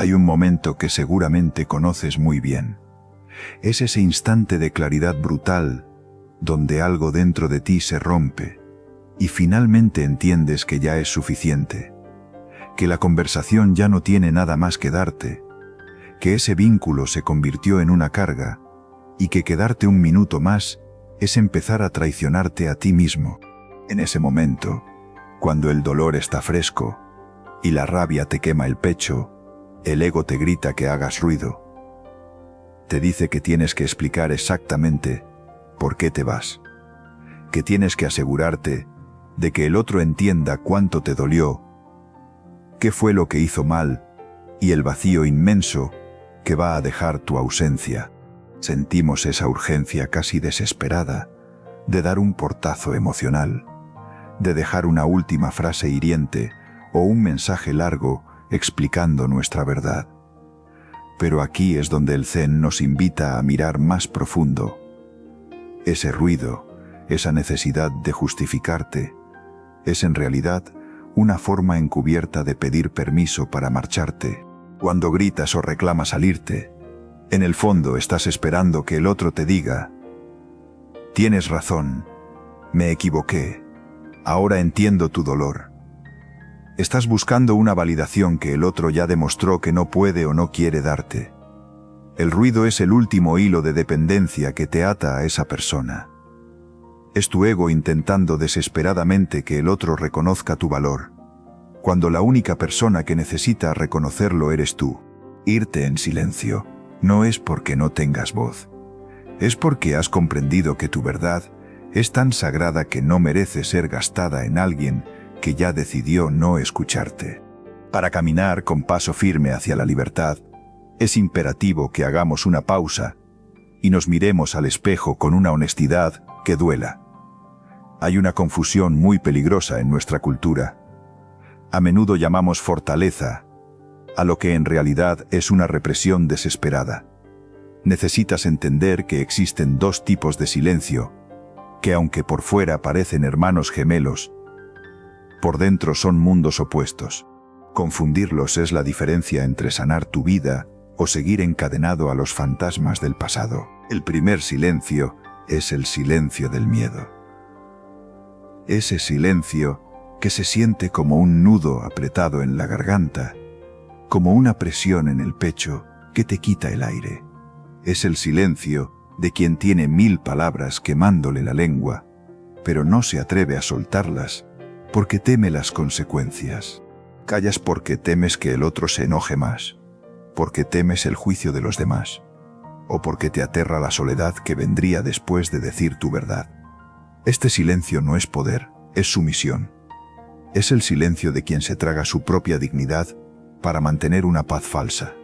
Hay un momento que seguramente conoces muy bien. Es ese instante de claridad brutal, donde algo dentro de ti se rompe, y finalmente entiendes que ya es suficiente, que la conversación ya no tiene nada más que darte, que ese vínculo se convirtió en una carga, y que quedarte un minuto más es empezar a traicionarte a ti mismo. En ese momento, cuando el dolor está fresco, y la rabia te quema el pecho, el ego te grita que hagas ruido. Te dice que tienes que explicar exactamente por qué te vas, que tienes que asegurarte de que el otro entienda cuánto te dolió, qué fue lo que hizo mal y el vacío inmenso que va a dejar tu ausencia. Sentimos esa urgencia casi desesperada de dar un portazo emocional, de dejar una última frase hiriente o un mensaje largo explicando nuestra verdad. Pero aquí es donde el Zen nos invita a mirar más profundo. Ese ruido, esa necesidad de justificarte, es en realidad una forma encubierta de pedir permiso para marcharte. Cuando gritas o reclamas salirte, en el fondo estás esperando que el otro te diga: tienes razón, me equivoqué, ahora entiendo tu dolor. Estás buscando una validación que el otro ya demostró que no puede o no quiere darte. El ruido es el último hilo de dependencia que te ata a esa persona. Es tu ego intentando desesperadamente que el otro reconozca tu valor, cuando la única persona que necesita reconocerlo eres tú. Irte en silencio no es porque no tengas voz, es porque has comprendido que tu verdad es tan sagrada que no merece ser gastada en alguien que ya decidió no escucharte. Para caminar con paso firme hacia la libertad, es imperativo que hagamos una pausa y nos miremos al espejo con una honestidad que duela. Hay una confusión muy peligrosa en nuestra cultura. A menudo llamamos fortaleza a lo que en realidad es una represión desesperada. Necesitas entender que existen dos tipos de silencio, que aunque por fuera parecen hermanos gemelos, por dentro son mundos opuestos. Confundirlos es la diferencia entre sanar tu vida o seguir encadenado a los fantasmas del pasado. El primer silencio es el silencio del miedo. Ese silencio que se siente como un nudo apretado en la garganta, como una presión en el pecho que te quita el aire. Es el silencio de quien tiene 1000 palabras quemándole la lengua, pero no se atreve a soltarlas porque teme las consecuencias. Callas porque temes que el otro se enoje más, porque temes el juicio de los demás, o porque te aterra la soledad que vendría después de decir tu verdad. Este silencio no es poder, es sumisión. Es el silencio de quien se traga su propia dignidad para mantener una paz falsa.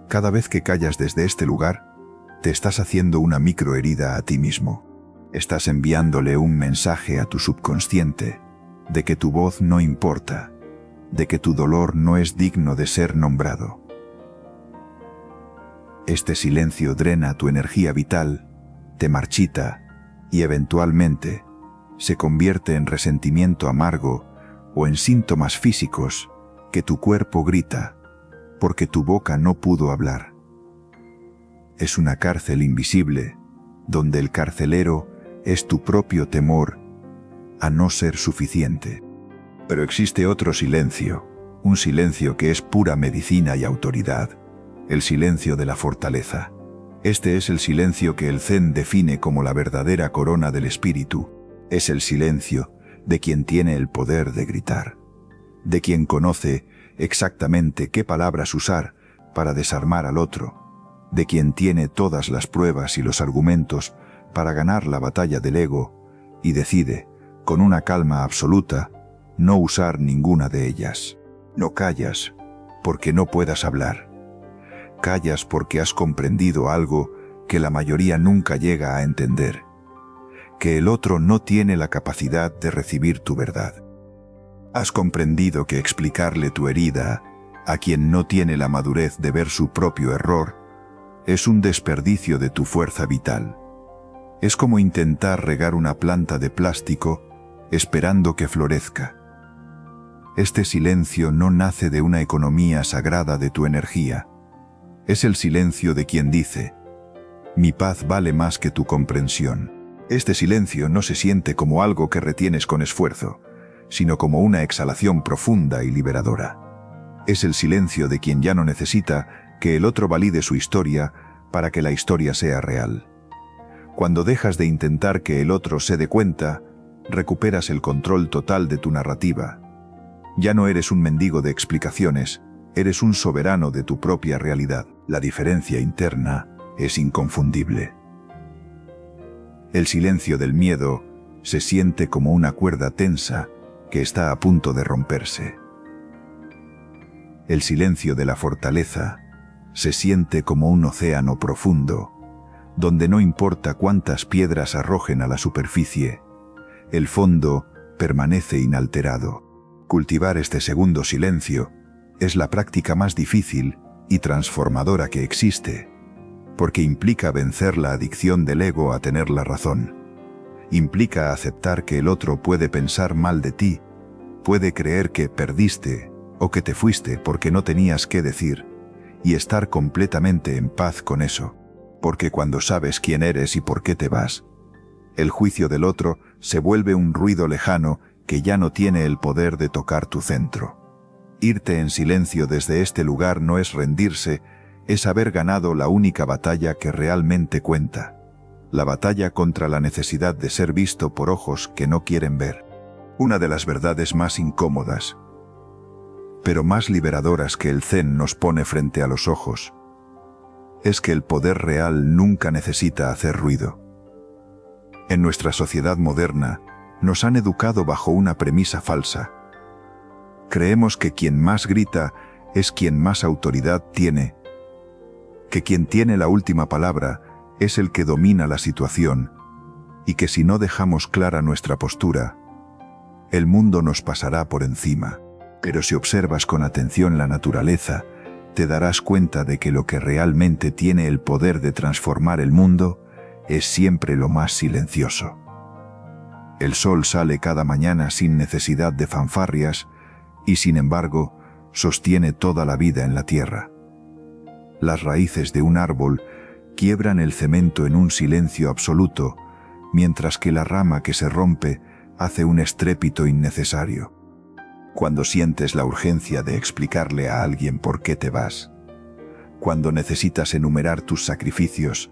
Cada vez que callas desde este lugar, te estás haciendo una microherida a ti mismo. Estás enviándole un mensaje a tu subconsciente de que tu voz no importa, de que tu dolor no es digno de ser nombrado. Este silencio drena tu energía vital, te marchita y eventualmente se convierte en resentimiento amargo o en síntomas físicos que tu cuerpo grita porque tu boca no pudo hablar. Es una cárcel invisible donde el carcelero es tu propio temor a no ser suficiente. Pero existe otro silencio, un silencio que es pura medicina y autoridad, el silencio de la fortaleza. Este es el silencio que el Zen define como la verdadera corona del espíritu. Es el silencio de quien tiene el poder de gritar, de quien conoce exactamente qué palabras usar para desarmar al otro, de quien tiene todas las pruebas y los argumentos para ganar la batalla del ego y decide, con una calma absoluta, no usar ninguna de ellas. No callas porque no puedas hablar. Callas porque has comprendido algo que la mayoría nunca llega a entender, que el otro no tiene la capacidad de recibir tu verdad. Has comprendido que explicarle tu herida a quien no tiene la madurez de ver su propio error es un desperdicio de tu fuerza vital. Es como intentar regar una planta de plástico esperando que florezca. Este silencio no nace de una economía sagrada de tu energía. Es el silencio de quien dice: mi paz vale más que tu comprensión. Este silencio no se siente como algo que retienes con esfuerzo, sino como una exhalación profunda y liberadora. Es el silencio de quien ya no necesita que el otro valide su historia para que la historia sea real. Cuando dejas de intentar que el otro se dé cuenta, recuperas el control total de tu narrativa. Ya no eres un mendigo de explicaciones, eres un soberano de tu propia realidad. La diferencia interna es inconfundible. El silencio del miedo se siente como una cuerda tensa que está a punto de romperse. El silencio de la fortaleza se siente como un océano profundo, donde no importa cuántas piedras arrojen a la superficie, el fondo permanece inalterado. Cultivar este segundo silencio es la práctica más difícil y transformadora que existe, porque implica vencer la adicción del ego a tener la razón. Implica aceptar que el otro puede pensar mal de ti, puede creer que perdiste o que te fuiste porque no tenías qué decir, y estar completamente en paz con eso, porque cuando sabes quién eres y por qué te vas, el juicio del otro se vuelve un ruido lejano que ya no tiene el poder de tocar tu centro. Irte en silencio desde este lugar no es rendirse, es haber ganado la única batalla que realmente cuenta, la batalla contra la necesidad de ser visto por ojos que no quieren ver. Una de las verdades más incómodas, pero más liberadoras que el Zen nos pone frente a los ojos, es que el poder real nunca necesita hacer ruido. En nuestra sociedad moderna, nos han educado bajo una premisa falsa. Creemos que quien más grita es quien más autoridad tiene, que quien tiene la última palabra es el que domina la situación, y que si no dejamos clara nuestra postura, el mundo nos pasará por encima. Pero si observas con atención la naturaleza, te darás cuenta de que lo que realmente tiene el poder de transformar el mundo es siempre lo más silencioso. El sol sale cada mañana sin necesidad de fanfarrias y, sin embargo, sostiene toda la vida en la tierra. Las raíces de un árbol quiebran el cemento en un silencio absoluto, mientras que la rama que se rompe hace un estrépito innecesario. Cuando sientes la urgencia de explicarle a alguien por qué te vas, cuando necesitas enumerar tus sacrificios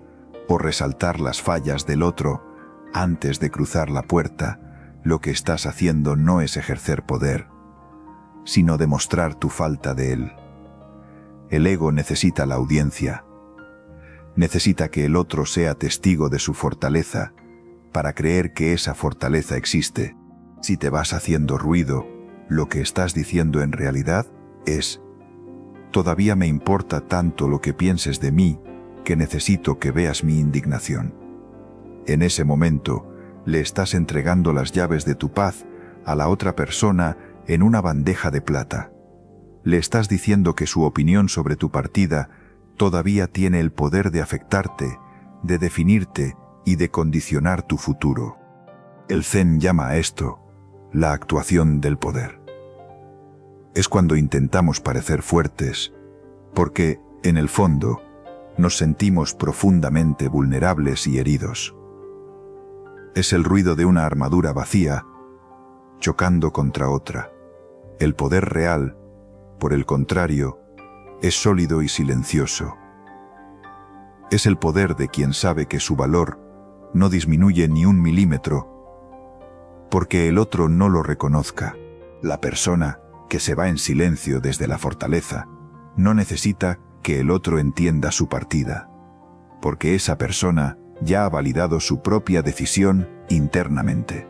o resaltar las fallas del otro antes de cruzar la puerta, lo que estás haciendo no es ejercer poder, sino demostrar tu falta de él. El ego necesita la audiencia, necesita que el otro sea testigo de su fortaleza para creer que esa fortaleza existe. Si te vas haciendo ruido, lo que estás diciendo en realidad es: todavía me importa tanto lo que pienses de mí que necesito que veas mi indignación. En ese momento, le estás entregando las llaves de tu paz a la otra persona en una bandeja de plata. Le estás diciendo que su opinión sobre tu partida todavía tiene el poder de afectarte, de definirte y de condicionar tu futuro. El Zen llama a esto la actuación del poder. Es cuando intentamos parecer fuertes, porque, en el fondo, nos sentimos profundamente vulnerables y heridos. Es el ruido de una armadura vacía, chocando contra otra. El poder real, por el contrario, es sólido y silencioso. Es el poder de quien sabe que su valor no disminuye ni un milímetro, porque el otro no lo reconozca. La persona que se va en silencio desde la fortaleza no necesita que el otro entienda su partida, porque esa persona ya ha validado su propia decisión internamente.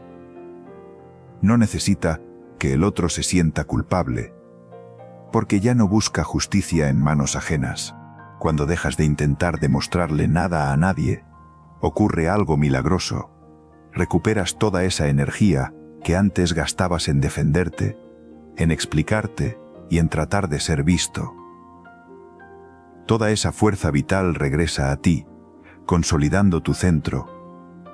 No necesita que el otro se sienta culpable, porque ya no busca justicia en manos ajenas. Cuando dejas de intentar demostrarle nada a nadie, ocurre algo milagroso. Recuperas toda esa energía que antes gastabas en defenderte, en explicarte y en tratar de ser visto. Toda esa fuerza vital regresa a ti, consolidando tu centro,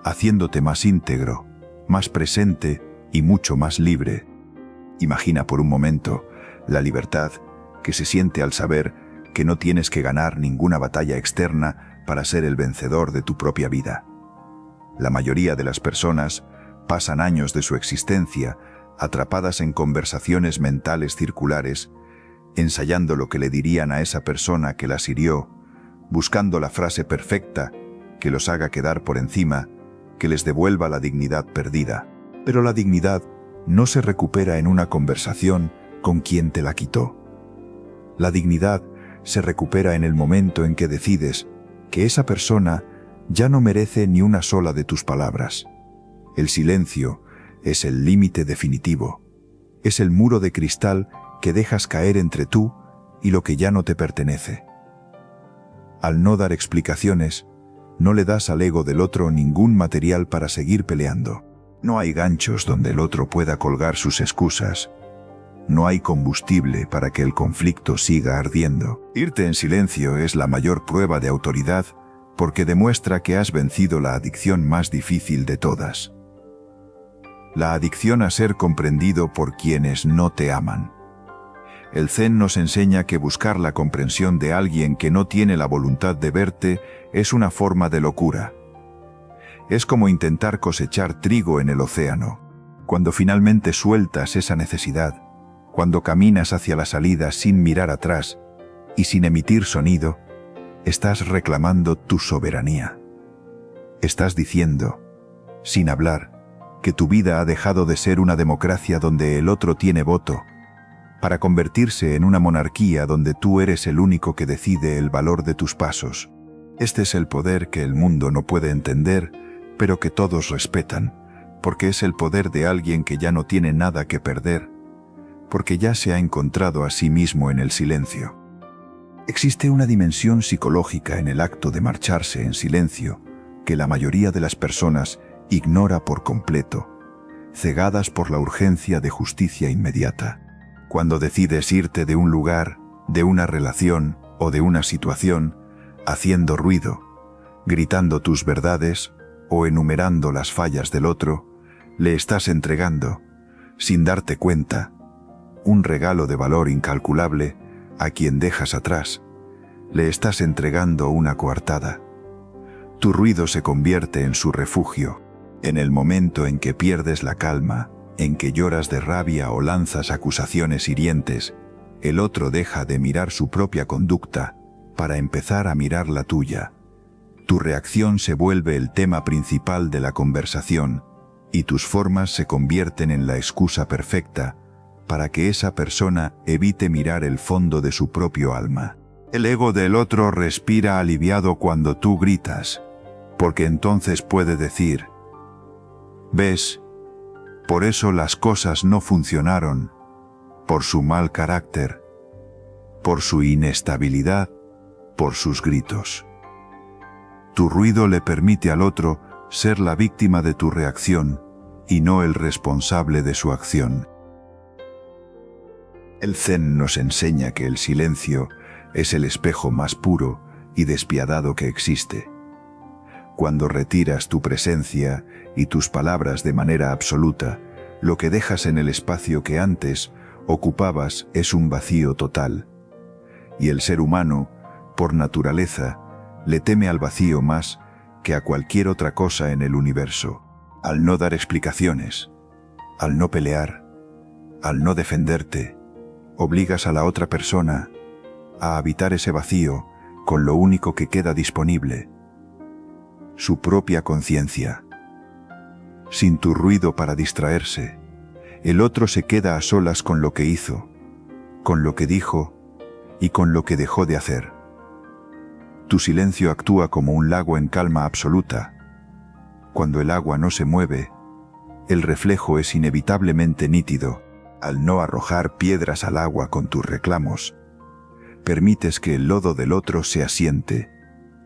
haciéndote más íntegro, más presente y mucho más libre. Imagina por un momento la libertad que se siente al saber que no tienes que ganar ninguna batalla externa para ser el vencedor de tu propia vida. La mayoría de las personas pasan años de su existencia atrapadas en conversaciones mentales circulares, ensayando lo que le dirían a esa persona que las hirió, buscando la frase perfecta que los haga quedar por encima, que les devuelva la dignidad perdida. Pero la dignidad no se recupera en una conversación con quien te la quitó. La dignidad se recupera en el momento en que decides que esa persona ya no merece ni una sola de tus palabras. El silencio es el límite definitivo. Es el muro de cristal que dejas caer entre tú y lo que ya no te pertenece. Al no dar explicaciones, no le das al ego del otro ningún material para seguir peleando. No hay ganchos donde el otro pueda colgar sus excusas. No hay combustible para que el conflicto siga ardiendo. Irte en silencio es la mayor prueba de autoridad porque demuestra que has vencido la adicción más difícil de todas. La adicción a ser comprendido por quienes no te aman. El Zen nos enseña que buscar la comprensión de alguien que no tiene la voluntad de verte es una forma de locura. Es como intentar cosechar trigo en el océano. Cuando finalmente sueltas esa necesidad, cuando caminas hacia la salida sin mirar atrás y sin emitir sonido, estás reclamando tu soberanía. Estás diciendo, sin hablar, que tu vida ha dejado de ser una democracia donde el otro tiene voto, para convertirse en una monarquía donde tú eres el único que decide el valor de tus pasos. Este es el poder que el mundo no puede entender, pero que todos respetan, porque es el poder de alguien que ya no tiene nada que perder, porque ya se ha encontrado a sí mismo en el silencio. Existe una dimensión psicológica en el acto de marcharse en silencio que la mayoría de las personas ignora por completo, cegadas por la urgencia de justicia inmediata. Cuando decides irte de un lugar, de una relación o de una situación, haciendo ruido, gritando tus verdades o enumerando las fallas del otro, le estás entregando, sin darte cuenta, un regalo de valor incalculable a quien dejas atrás. Le estás entregando una coartada. Tu ruido se convierte en su refugio. En el momento en que pierdes la calma, en que lloras de rabia o lanzas acusaciones hirientes, el otro deja de mirar su propia conducta para empezar a mirar la tuya. Tu reacción se vuelve el tema principal de la conversación y tus formas se convierten en la excusa perfecta para que esa persona evite mirar el fondo de su propio alma. El ego del otro respira aliviado cuando tú gritas, porque entonces puede decir, ¿ves? Por eso las cosas no funcionaron, por su mal carácter, por su inestabilidad, por sus gritos. Tu ruido le permite al otro ser la víctima de tu reacción y no el responsable de su acción. El Zen nos enseña que el silencio es el espejo más puro y despiadado que existe. Cuando retiras tu presencia y tus palabras de manera absoluta, lo que dejas en el espacio que antes ocupabas es un vacío total. Y el ser humano, por naturaleza, le teme al vacío más que a cualquier otra cosa en el universo. Al no dar explicaciones, al no pelear, al no defenderte, obligas a la otra persona a habitar ese vacío con lo único que queda disponible, su propia conciencia. Sin tu ruido para distraerse, el otro se queda a solas con lo que hizo, con lo que dijo y con lo que dejó de hacer. Tu silencio actúa como un lago en calma absoluta. Cuando el agua no se mueve, el reflejo es inevitablemente nítido. Al no arrojar piedras al agua con tus reclamos, permites que el lodo del otro se asiente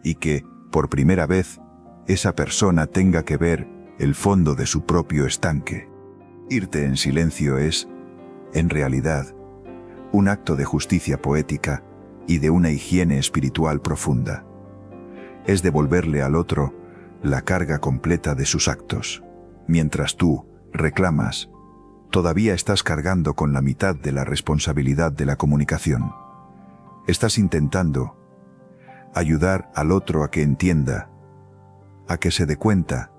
y que, por primera vez, esa persona tenga que ver el fondo de su propio estanque. Irte en silencio es, en realidad, un acto de justicia poética y de una higiene espiritual profunda. Es devolverle al otro la carga completa de sus actos. Mientras tú reclamas, Todavía estás cargando con la mitad de la responsabilidad de la comunicación. Estás intentando ayudar al otro a que entienda, a que se dé cuenta,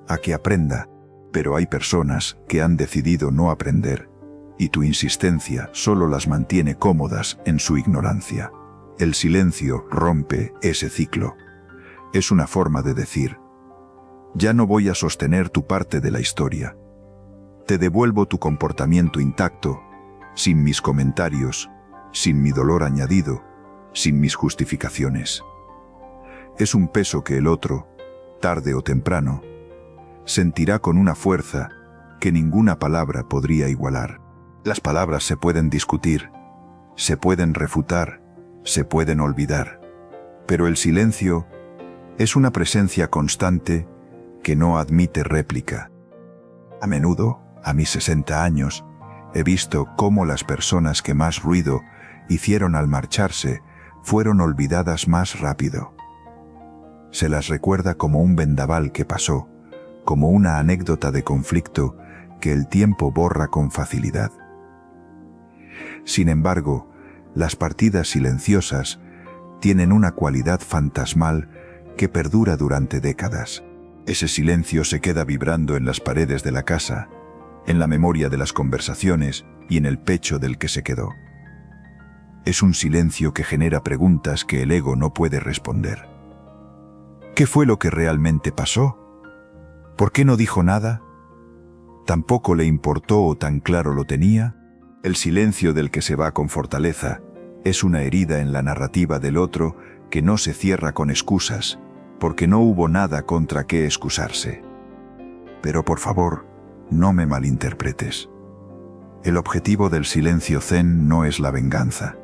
a que aprenda, pero hay personas que han decidido no aprender, y tu insistencia solo las mantiene cómodas en su ignorancia. El silencio rompe ese ciclo. Es una forma de decir: ya no voy a sostener tu parte de la historia. Te devuelvo tu comportamiento intacto, sin mis comentarios, sin mi dolor añadido, sin mis justificaciones. Es un peso que el otro, tarde o temprano, sentirá con una fuerza que ninguna palabra podría igualar. Las palabras se pueden discutir, se pueden refutar, se pueden olvidar, pero el silencio es una presencia constante que no admite réplica. A menudo, a mis 60 años, he visto cómo las personas que más ruido hicieron al marcharse fueron olvidadas más rápido. Se las recuerda como un vendaval que pasó, como una anécdota de conflicto que el tiempo borra con facilidad. Sin embargo, las partidas silenciosas tienen una cualidad fantasmal que perdura durante décadas. Ese silencio se queda vibrando en las paredes de la casa, en la memoria de las conversaciones y en el pecho del que se quedó. Es un silencio que genera preguntas que el ego no puede responder. ¿Qué fue lo que realmente pasó? ¿Por qué no dijo nada? ¿Tampoco le importó o tan claro lo tenía? El silencio del que se va con fortaleza es una herida en la narrativa del otro que no se cierra con excusas, porque no hubo nada contra qué excusarse. Pero por favor, no me malinterpretes. El objetivo del silencio zen no es la venganza.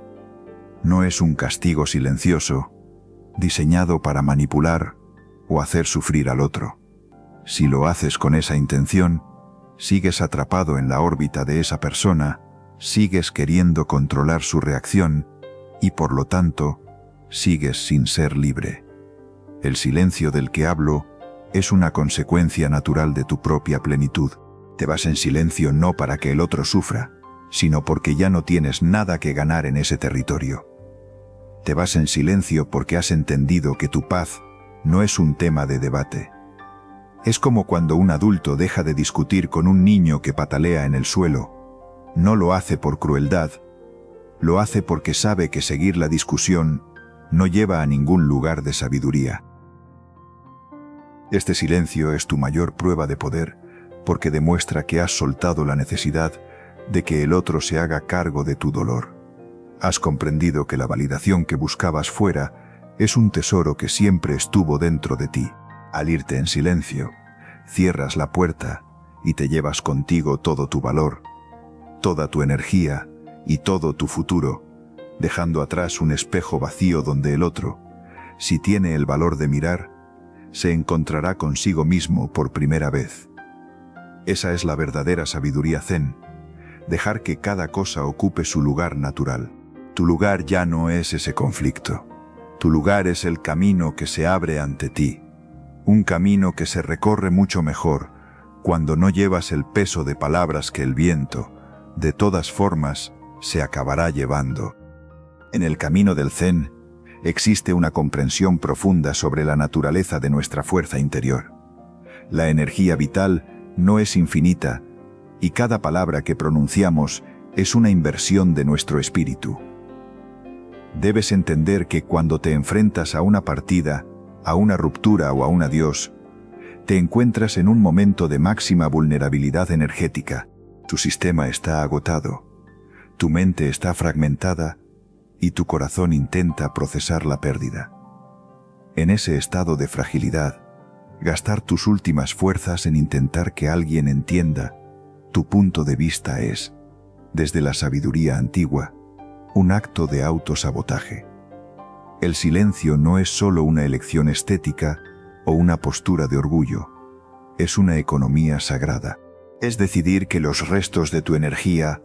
No es un castigo silencioso, diseñado para manipular o hacer sufrir al otro. Si lo haces con esa intención, sigues atrapado en la órbita de esa persona, sigues queriendo controlar su reacción y por lo tanto, sigues sin ser libre. El silencio del que hablo es una consecuencia natural de tu propia plenitud. Te vas en silencio no para que el otro sufra, sino porque ya no tienes nada que ganar en ese territorio. Te vas en silencio porque has entendido que tu paz no es un tema de debate. Es como cuando un adulto deja de discutir con un niño que patalea en el suelo. No lo hace por crueldad, lo hace porque sabe que seguir la discusión no lleva a ningún lugar de sabiduría. Este silencio es tu mayor prueba de poder porque demuestra que has soltado la necesidad de que el otro se haga cargo de tu dolor. Has comprendido que la validación que buscabas fuera es un tesoro que siempre estuvo dentro de ti. Al irte en silencio, cierras la puerta y te llevas contigo todo tu valor, toda tu energía y todo tu futuro, dejando atrás un espejo vacío donde el otro, si tiene el valor de mirar, se encontrará consigo mismo por primera vez. Esa es la verdadera sabiduría zen, dejar que cada cosa ocupe su lugar natural. Tu lugar ya no es ese conflicto. Tu lugar es el camino que se abre ante ti, un camino que se recorre mucho mejor cuando no llevas el peso de palabras que el viento, de todas formas, se acabará llevando. En el camino del zen existe una comprensión profunda sobre la naturaleza de nuestra fuerza interior. La energía vital no es infinita y cada palabra que pronunciamos es una inversión de nuestro espíritu. Debes entender que cuando te enfrentas a una partida, a una ruptura o a un adiós, te encuentras en un momento de máxima vulnerabilidad energética. Tu sistema está agotado, tu mente está fragmentada y tu corazón intenta procesar la pérdida. En ese estado de fragilidad, gastar tus últimas fuerzas en intentar que alguien entienda tu punto de vista es, desde la sabiduría antigua, un acto de autosabotaje. El silencio no es solo una elección estética o una postura de orgullo, es una economía sagrada. Es decidir que los restos de tu energía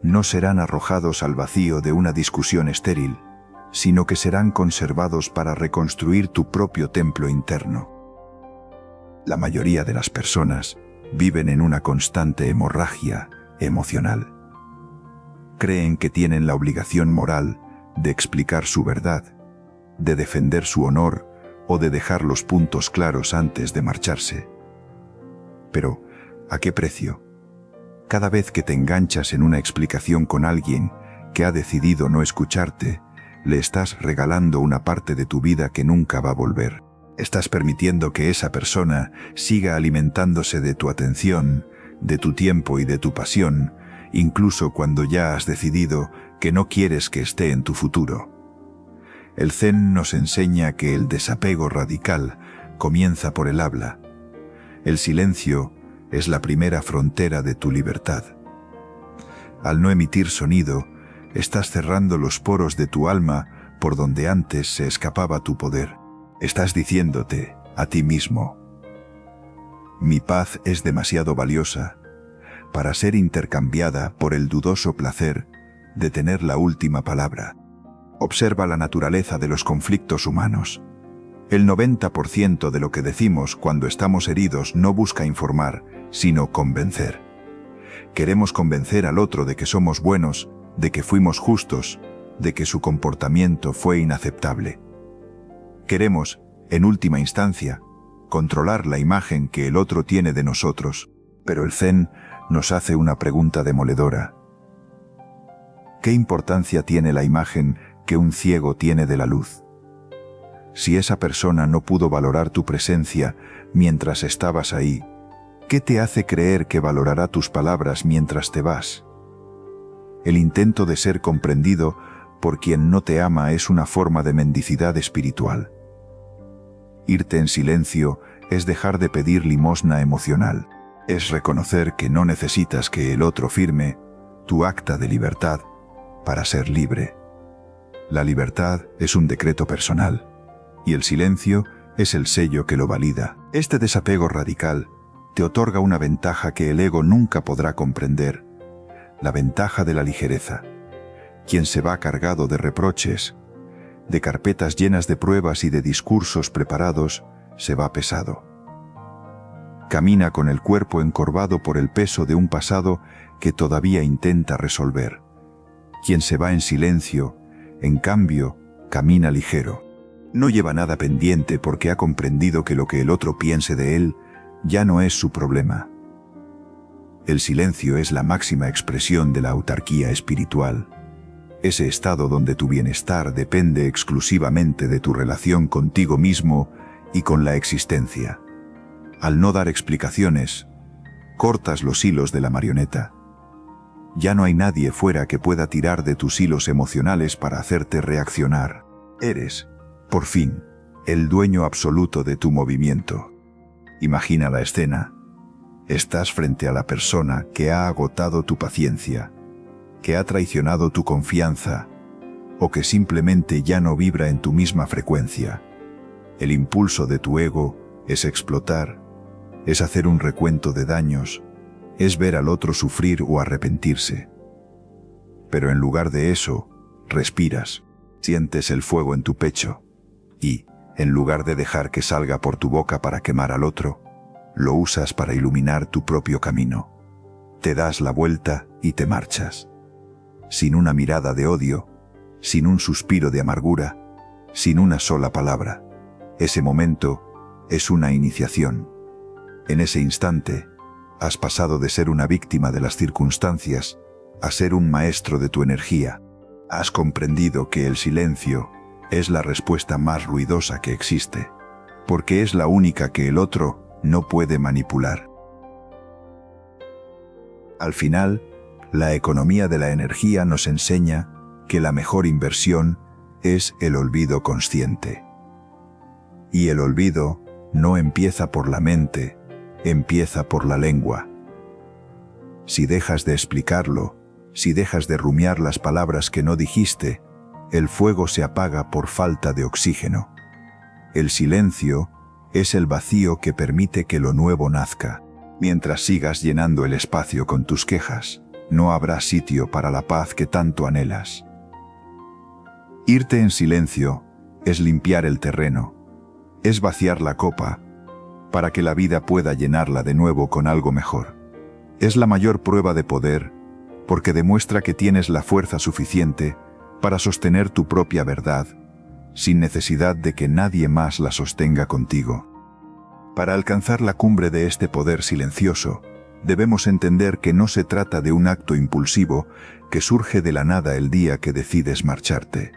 no serán arrojados al vacío de una discusión estéril, sino que serán conservados para reconstruir tu propio templo interno. La mayoría de las personas viven en una constante hemorragia emocional. Creen que tienen la obligación moral de explicar su verdad, de defender su honor o de dejar los puntos claros antes de marcharse. Pero, ¿a qué precio? Cada vez que te enganchas en una explicación con alguien que ha decidido no escucharte, le estás regalando una parte de tu vida que nunca va a volver. Estás permitiendo que esa persona siga alimentándose de tu atención, de tu tiempo y de tu pasión, incluso cuando ya has decidido que no quieres que esté en tu futuro. El Zen nos enseña que el desapego radical comienza por el habla. El silencio es la primera frontera de tu libertad. Al no emitir sonido, estás cerrando los poros de tu alma por donde antes se escapaba tu poder. Estás diciéndote a ti mismo: mi paz es demasiado valiosa para ser intercambiada por el dudoso placer de tener la última palabra. Observa la naturaleza de los conflictos humanos. El 90% de lo que decimos cuando estamos heridos no busca informar, sino convencer. Queremos convencer al otro de que somos buenos, de que fuimos justos, de que su comportamiento fue inaceptable. Queremos, en última instancia, controlar la imagen que el otro tiene de nosotros, pero el Zen nos hace una pregunta demoledora. ¿Qué importancia tiene la imagen que un ciego tiene de la luz? Si esa persona no pudo valorar tu presencia mientras estabas ahí, ¿qué te hace creer que valorará tus palabras mientras te vas? El intento de ser comprendido por quien no te ama es una forma de mendicidad espiritual. Irte en silencio es dejar de pedir limosna emocional. Es reconocer que no necesitas que el otro firme tu acta de libertad para ser libre. La libertad es un decreto personal, y el silencio es el sello que lo valida. Este desapego radical te otorga una ventaja que el ego nunca podrá comprender: la ventaja de la ligereza. Quien se va cargado de reproches, de carpetas llenas de pruebas y de discursos preparados, se va pesado. Camina con el cuerpo encorvado por el peso de un pasado que todavía intenta resolver. Quien se va en silencio, en cambio, camina ligero. No lleva nada pendiente porque ha comprendido que lo que el otro piense de él ya no es su problema. El silencio es la máxima expresión de la autarquía espiritual. Ese estado donde tu bienestar depende exclusivamente de tu relación contigo mismo y con la existencia. Al no dar explicaciones, cortas los hilos de la marioneta. Ya no hay nadie fuera que pueda tirar de tus hilos emocionales para hacerte reaccionar. Eres, por fin, el dueño absoluto de tu movimiento. Imagina la escena. Estás frente a la persona que ha agotado tu paciencia, que ha traicionado tu confianza, o que simplemente ya no vibra en tu misma frecuencia. El impulso de tu ego es explotar, es hacer un recuento de daños, es ver al otro sufrir o arrepentirse. Pero en lugar de eso, respiras, sientes el fuego en tu pecho, y, en lugar de dejar que salga por tu boca para quemar al otro, lo usas para iluminar tu propio camino. Te das la vuelta y te marchas. Sin una mirada de odio, sin un suspiro de amargura, sin una sola palabra. Ese momento es una iniciación. En ese instante, has pasado de ser una víctima de las circunstancias a ser un maestro de tu energía. Has comprendido que el silencio es la respuesta más ruidosa que existe, porque es la única que el otro no puede manipular. Al final, la economía de la energía nos enseña que la mejor inversión es el olvido consciente. Y el olvido no empieza por la mente, empieza por la lengua. Si dejas de explicarlo, si dejas de rumiar las palabras que no dijiste, el fuego se apaga por falta de oxígeno. El silencio es el vacío que permite que lo nuevo nazca. Mientras sigas llenando el espacio con tus quejas, no habrá sitio para la paz que tanto anhelas. Irte en silencio es limpiar el terreno, es vaciar la copa, para que la vida pueda llenarla de nuevo con algo mejor. Es la mayor prueba de poder porque demuestra que tienes la fuerza suficiente para sostener tu propia verdad, sin necesidad de que nadie más la sostenga contigo. Para alcanzar la cumbre de este poder silencioso, debemos entender que no se trata de un acto impulsivo que surge de la nada el día que decides marcharte.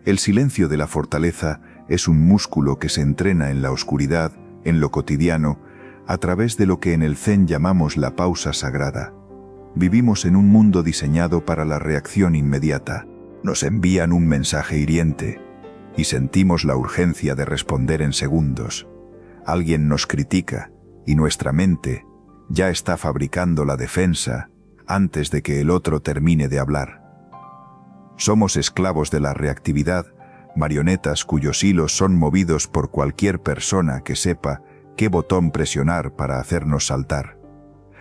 El silencio de la fortaleza es un músculo que se entrena en la oscuridad, en lo cotidiano, a través de lo que en el Zen llamamos la pausa sagrada. Vivimos en un mundo diseñado para la reacción inmediata. Nos envían un mensaje hiriente y sentimos la urgencia de responder en segundos. Alguien nos critica y nuestra mente ya está fabricando la defensa antes de que el otro termine de hablar. Somos esclavos de la reactividad, marionetas cuyos hilos son movidos por cualquier persona que sepa qué botón presionar para hacernos saltar.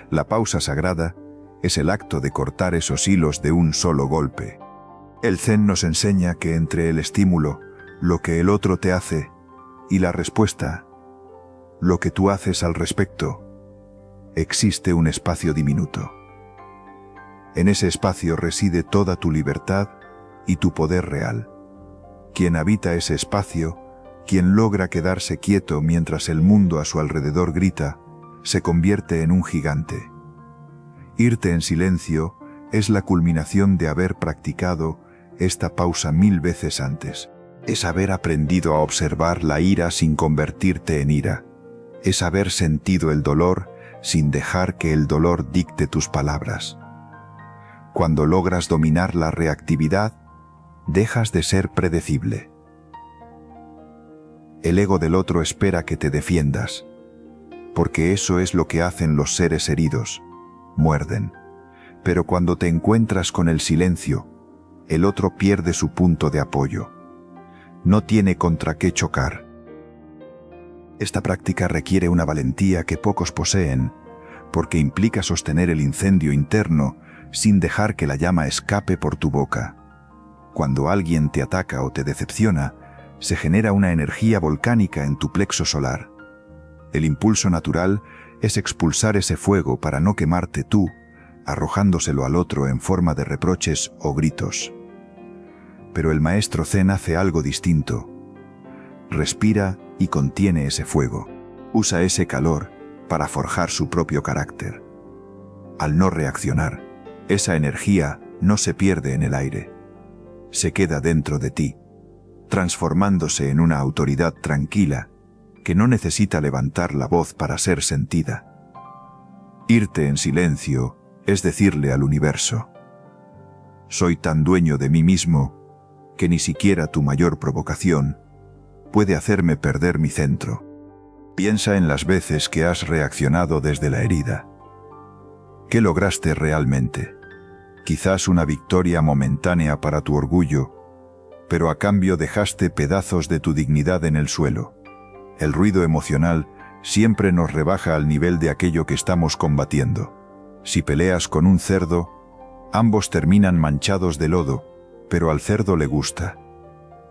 La pausa sagrada es el acto de cortar esos hilos de un solo golpe. El Zen nos enseña que entre el estímulo, lo que el otro te hace, y la respuesta, lo que tú haces al respecto, existe un espacio diminuto. En ese espacio reside toda tu libertad y tu poder real. Quien habita ese espacio, quien logra quedarse quieto mientras el mundo a su alrededor grita, se convierte en un gigante. Irte en silencio es la culminación de haber practicado esta pausa 1000 veces antes. Es haber aprendido a observar la ira sin convertirte en ira. Es haber sentido el dolor sin dejar que el dolor dicte tus palabras. Cuando logras dominar la reactividad, dejas de ser predecible. El ego del otro espera que te defiendas, porque eso es lo que hacen los seres heridos, muerden. Pero cuando te encuentras con el silencio, el otro pierde su punto de apoyo. No tiene contra qué chocar. Esta práctica requiere una valentía que pocos poseen, porque implica sostener el incendio interno sin dejar que la llama escape por tu boca. Cuando alguien te ataca o te decepciona, se genera una energía volcánica en tu plexo solar. El impulso natural es expulsar ese fuego para no quemarte tú, arrojándoselo al otro en forma de reproches o gritos. Pero el maestro Zen hace algo distinto. Respira y contiene ese fuego. Usa ese calor para forjar su propio carácter. Al no reaccionar, esa energía no se pierde en el aire. Se queda dentro de ti, transformándose en una autoridad tranquila que no necesita levantar la voz para ser sentida. Irte en silencio es decirle al universo: soy tan dueño de mí mismo que ni siquiera tu mayor provocación puede hacerme perder mi centro. Piensa en las veces que has reaccionado desde la herida. ¿Qué lograste realmente? Quizás una victoria momentánea para tu orgullo, pero a cambio dejaste pedazos de tu dignidad en el suelo. El ruido emocional siempre nos rebaja al nivel de aquello que estamos combatiendo. Si peleas con un cerdo, ambos terminan manchados de lodo, pero al cerdo le gusta.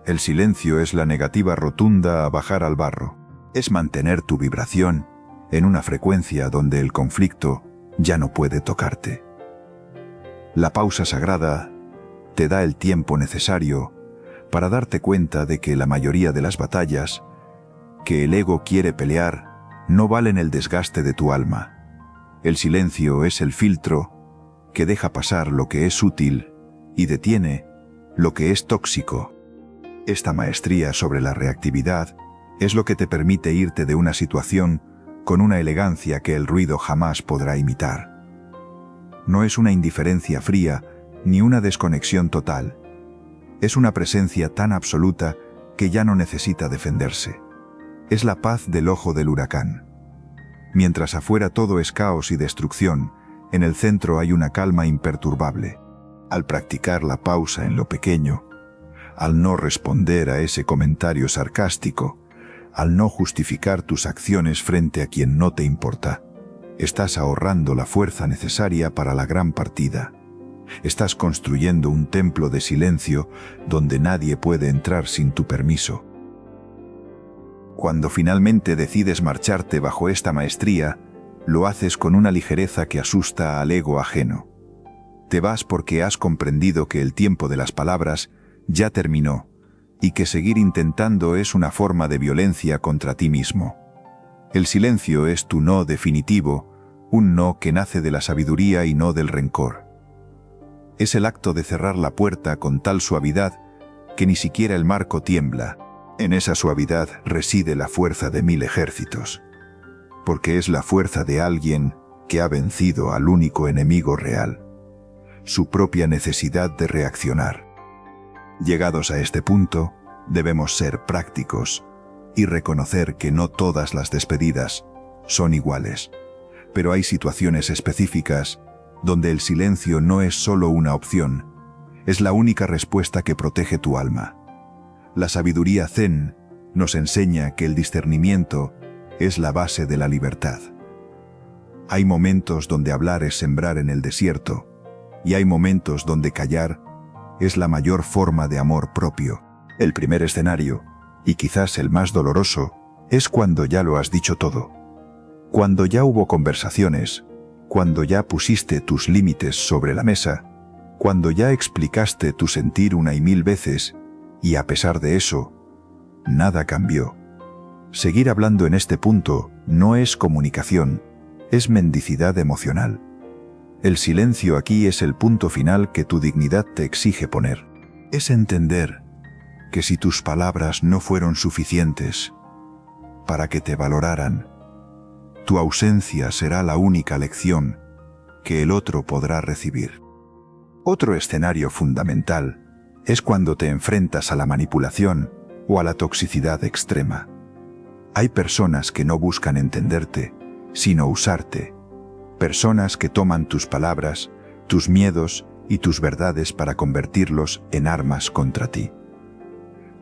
El silencio es la negativa rotunda a bajar al barro. Es mantener tu vibración en una frecuencia donde el conflicto ya no puede tocarte. La pausa sagrada te da el tiempo necesario para darte cuenta de que la mayoría de las batallas que el ego quiere pelear no valen el desgaste de tu alma. El silencio es el filtro que deja pasar lo que es útil y detiene lo que es tóxico. Esta maestría sobre la reactividad es lo que te permite irte de una situación con una elegancia que el ruido jamás podrá imitar. No es una indiferencia fría ni una desconexión total. Es una presencia tan absoluta que ya no necesita defenderse. Es la paz del ojo del huracán. Mientras afuera todo es caos y destrucción, en el centro hay una calma imperturbable. Al practicar la pausa en lo pequeño, al no responder a ese comentario sarcástico, al no justificar tus acciones frente a quien no te importa, estás ahorrando la fuerza necesaria para la gran partida. Estás construyendo un templo de silencio donde nadie puede entrar sin tu permiso. Cuando finalmente decides marcharte bajo esta maestría, Lo haces con una ligereza que asusta al ego ajeno. Te vas porque has comprendido que el tiempo de las palabras ya terminó y que seguir intentando es una forma de violencia contra ti mismo. El silencio es tu no definitivo, un no que nace de la sabiduría y no del rencor. Es el acto de cerrar la puerta con tal suavidad que ni siquiera el marco tiembla. En esa suavidad reside la fuerza de 1000 ejércitos, porque es la fuerza de alguien que ha vencido al único enemigo real, su propia necesidad de reaccionar. Llegados a este punto, debemos ser prácticos y reconocer que no todas las despedidas son iguales, pero hay situaciones específicas donde el silencio no es solo una opción, es la única respuesta que protege tu alma. La sabiduría zen nos enseña que el discernimiento es la base de la libertad. Hay momentos donde hablar es sembrar en el desierto, y hay momentos donde callar es la mayor forma de amor propio. El primer escenario, y quizás el más doloroso, es cuando ya lo has dicho todo. Cuando ya hubo conversaciones, cuando ya pusiste tus límites sobre la mesa, cuando ya explicaste tu sentir 1 y 1000 veces, y a pesar de eso, nada cambió. Seguir hablando en este punto no es comunicación, es mendicidad emocional. El silencio aquí es el punto final que tu dignidad te exige poner. Es entender que si tus palabras no fueron suficientes para que te valoraran, tu ausencia será la única lección que el otro podrá recibir. Otro escenario fundamental es cuando te enfrentas a la manipulación o a la toxicidad extrema. Hay personas que no buscan entenderte, sino usarte. Personas que toman tus palabras, tus miedos y tus verdades para convertirlos en armas contra ti.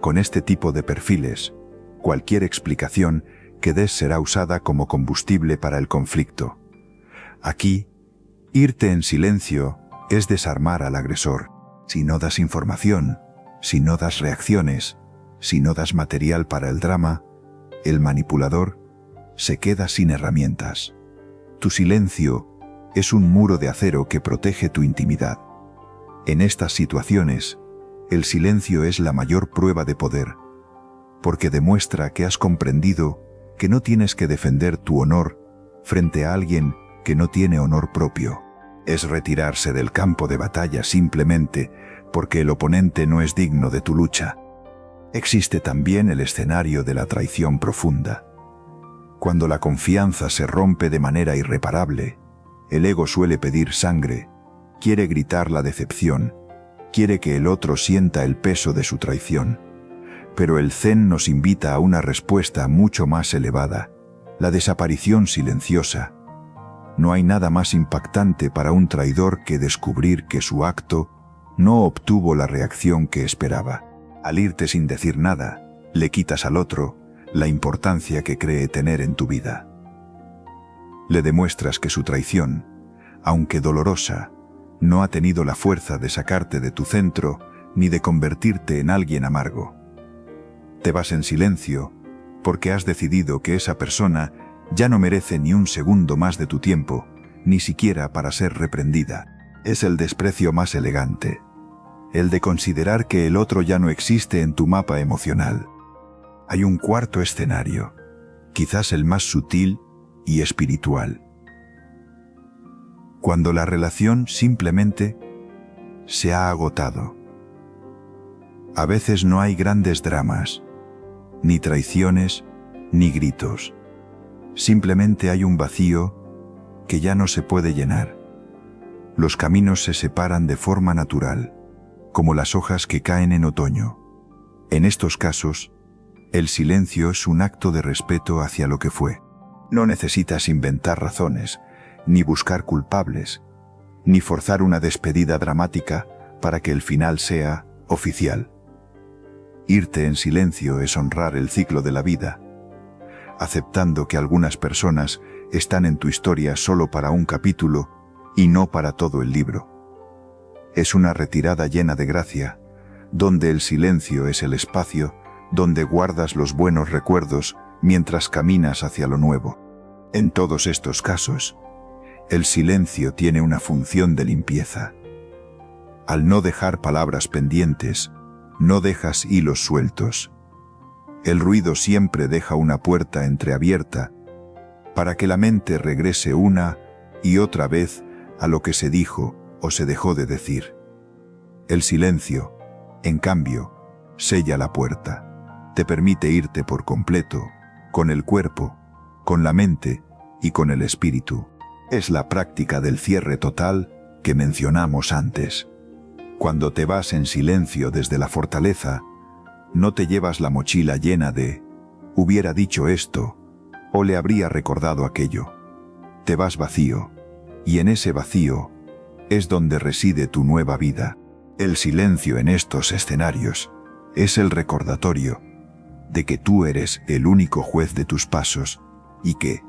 Con este tipo de perfiles, cualquier explicación que des será usada como combustible para el conflicto. Aquí, irte en silencio es desarmar al agresor. Si no das información, si no das reacciones, si no das material para el drama, el manipulador se queda sin herramientas. Tu silencio es un muro de acero que protege tu intimidad. En estas situaciones, el silencio es la mayor prueba de poder, porque demuestra que has comprendido que no tienes que defender tu honor frente a alguien que no tiene honor propio. Es retirarse del campo de batalla simplemente porque el oponente no es digno de tu lucha. Existe también el escenario de la traición profunda. Cuando la confianza se rompe de manera irreparable, el ego suele pedir sangre, quiere gritar la decepción, quiere que el otro sienta el peso de su traición. Pero el Zen nos invita a una respuesta mucho más elevada, la desaparición silenciosa. No hay nada más impactante para un traidor que descubrir que su acto no obtuvo la reacción que esperaba. Al irte sin decir nada, le quitas al otro la importancia que cree tener en tu vida. Le demuestras que su traición, aunque dolorosa, no ha tenido la fuerza de sacarte de tu centro ni de convertirte en alguien amargo. Te vas en silencio porque has decidido que esa persona ya no merece ni un segundo más de tu tiempo, ni siquiera para ser reprendida. Es el desprecio más elegante, el de considerar que el otro ya no existe en tu mapa emocional. Hay un cuarto escenario, quizás el más sutil y espiritual. Cuando la relación simplemente se ha agotado. A veces no hay grandes dramas, ni traiciones, ni gritos. Simplemente hay un vacío que ya no se puede llenar. Los caminos se separan de forma natural, como las hojas que caen en otoño. En estos casos, el silencio es un acto de respeto hacia lo que fue. No necesitas inventar razones, ni buscar culpables, ni forzar una despedida dramática para que el final sea oficial. Irte en silencio es honrar el ciclo de la vida, aceptando que algunas personas están en tu historia solo para un capítulo y no para todo el libro. Es una retirada llena de gracia, donde el silencio es el espacio donde guardas los buenos recuerdos mientras caminas hacia lo nuevo. En todos estos casos, el silencio tiene una función de limpieza. Al no dejar palabras pendientes, no dejas hilos sueltos. El ruido siempre deja una puerta entreabierta para que la mente regrese una y otra vez a lo que se dijo o se dejó de decir. El silencio, en cambio, sella la puerta, te permite irte por completo, con el cuerpo, con la mente y con el espíritu. Es la práctica del cierre total que mencionamos antes. Cuando te vas en silencio desde la fortaleza, no te llevas la mochila llena de «hubiera dicho esto» o «le habría recordado aquello». Te vas vacío, y en ese vacío es donde reside tu nueva vida. El silencio en estos escenarios es el recordatorio de que tú eres el único juez de tus pasos y que,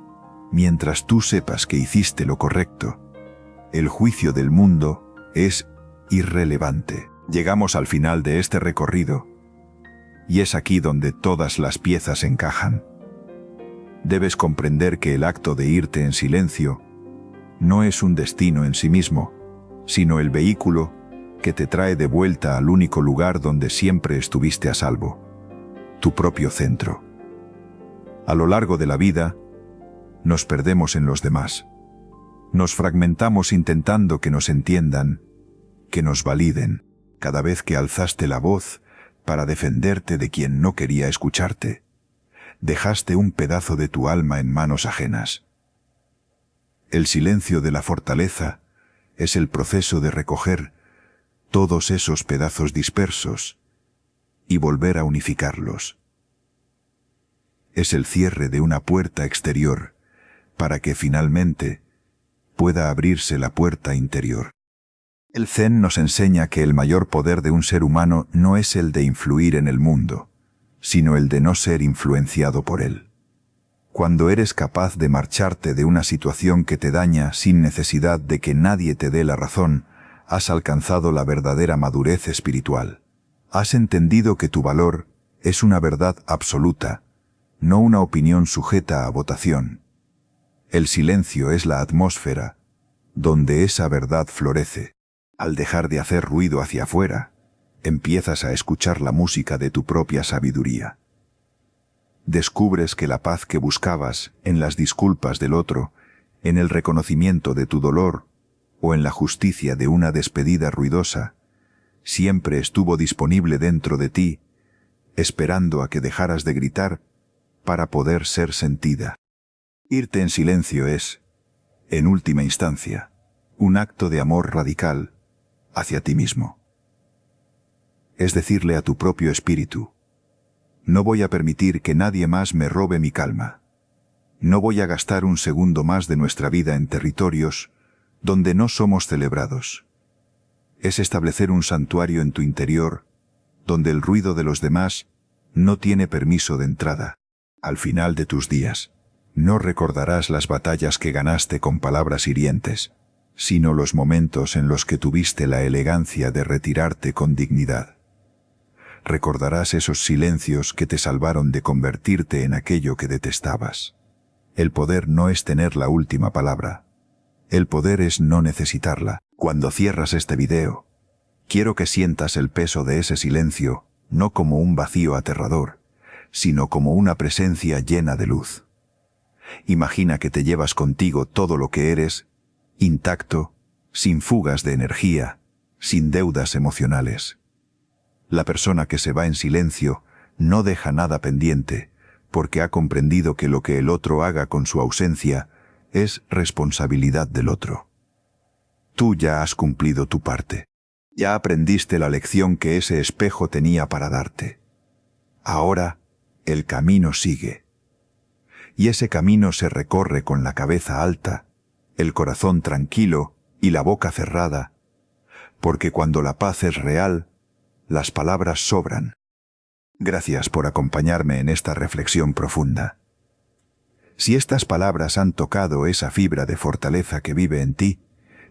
mientras tú sepas que hiciste lo correcto, el juicio del mundo es irrelevante. Llegamos al final de este recorrido, y es aquí donde todas las piezas encajan. Debes comprender que el acto de irte en silencio no es un destino en sí mismo, sino el vehículo que te trae de vuelta al único lugar donde siempre estuviste a salvo, tu propio centro. A lo largo de la vida, nos perdemos en los demás. Nos fragmentamos intentando que nos entiendan, que nos validen. Cada vez que alzaste la voz para defenderte de quien no quería escucharte, dejaste un pedazo de tu alma en manos ajenas. El silencio de la fortaleza es el proceso de recoger todos esos pedazos dispersos y volver a unificarlos. Es el cierre de una puerta exterior para que finalmente pueda abrirse la puerta interior. El Zen nos enseña que el mayor poder de un ser humano no es el de influir en el mundo, sino el de no ser influenciado por él. Cuando eres capaz de marcharte de una situación que te daña sin necesidad de que nadie te dé la razón, has alcanzado la verdadera madurez espiritual. Has entendido que tu valor es una verdad absoluta, no una opinión sujeta a votación. El silencio es la atmósfera donde esa verdad florece. Al dejar de hacer ruido hacia afuera, empiezas a escuchar la música de tu propia sabiduría. Descubres que la paz que buscabas en las disculpas del otro, en el reconocimiento de tu dolor o en la justicia de una despedida ruidosa, siempre estuvo disponible dentro de ti, esperando a que dejaras de gritar para poder ser sentida. Irte en silencio es, en última instancia, un acto de amor radical hacia ti mismo. Es decirle a tu propio espíritu: no voy a permitir que nadie más me robe mi calma. No voy a gastar un segundo más de nuestra vida en territorios donde no somos celebrados. Es establecer un santuario en tu interior donde el ruido de los demás no tiene permiso de entrada. Al final de tus días, no recordarás las batallas que ganaste con palabras hirientes, sino los momentos en los que tuviste la elegancia de retirarte con dignidad. Recordarás esos silencios que te salvaron de convertirte en aquello que detestabas. El poder no es tener la última palabra. El poder es no necesitarla. Cuando cierras este video, quiero que sientas el peso de ese silencio, no como un vacío aterrador, sino como una presencia llena de luz. Imagina que te llevas contigo todo lo que eres, intacto, sin fugas de energía, sin deudas emocionales. La persona que se va en silencio no deja nada pendiente, porque ha comprendido que lo que el otro haga con su ausencia es responsabilidad del otro. Tú ya has cumplido tu parte. Ya aprendiste la lección que ese espejo tenía para darte. Ahora, el camino sigue. Y ese camino se recorre con la cabeza alta, el corazón tranquilo y la boca cerrada, porque cuando la paz es real, las palabras sobran. Gracias por acompañarme en esta reflexión profunda. Si estas palabras han tocado esa fibra de fortaleza que vive en ti,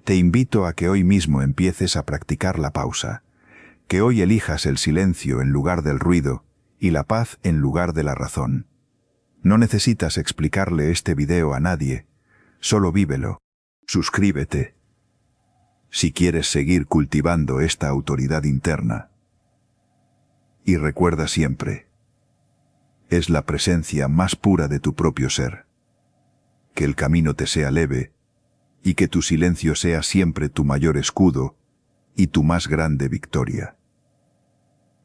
te invito a que hoy mismo empieces a practicar la pausa, que hoy elijas el silencio en lugar del ruido y la paz en lugar de la razón. No necesitas explicarle este video a nadie, solo vívelo. Suscríbete si quieres seguir cultivando esta autoridad interna. Y recuerda siempre, es la presencia más pura de tu propio ser. Que el camino te sea leve y que tu silencio sea siempre tu mayor escudo y tu más grande victoria.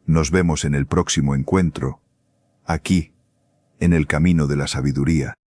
Nos vemos en el próximo encuentro, aquí, en el camino de la sabiduría.